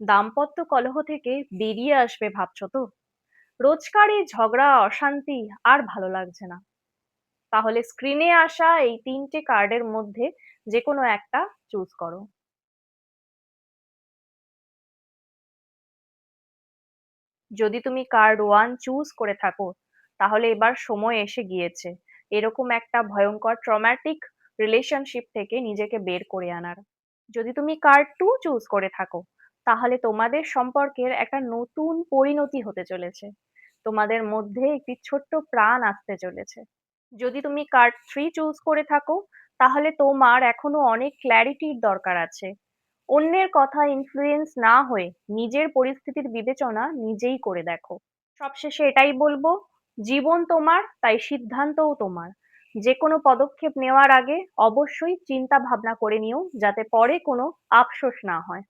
দাম্পত্য কলহ থেকে বেরিয়ে আসবে ভাবছো তো? রোজকার এই ঝগড়া অশান্তি আর ভালো লাগছে না। তাহলে স্ক্রিনে আসা এই ৩টে কার্ডের মধ্যে যেকোনো একটা চুজ করো। যদি তুমি কার্ড 1 চুজ করে থাকো, তাহলে এবার সময় এসে গিয়েছে এরকম একটা ভয়ংকর ট্রমাটিক রিলেশনশিপ থেকে নিজেকে বের করে আনার। যদি তুমি কার্ড 2 চুজ করে থাকো, তাহলে তোমাদের সম্পর্কের একটা নতুন পরিণতি হতে চলেছে। তোমাদের মধ্যে একটি ছোট্ট প্রাণ আসতে চলেছে। যদি তুমি কার্ড 3 চুজ করে থাকো, তাহলে তোমার এখনো অনেক ক্ল্যারিটির দরকার আছে। অন্যের কথা ইনফ্লুয়েন্স না হয়ে নিজের পরিস্থিতির বিবেচনা নিজেই করে দেখো। সবশেষে এটাই বলবো, জীবন তোমার, তাই সিদ্ধান্তও তোমার। যেকোনো পদক্ষেপ নেওয়ার আগে অবশ্যই চিন্তা ভাবনা করে নিও, যাতে পরে কোনো আফসোস না হয়।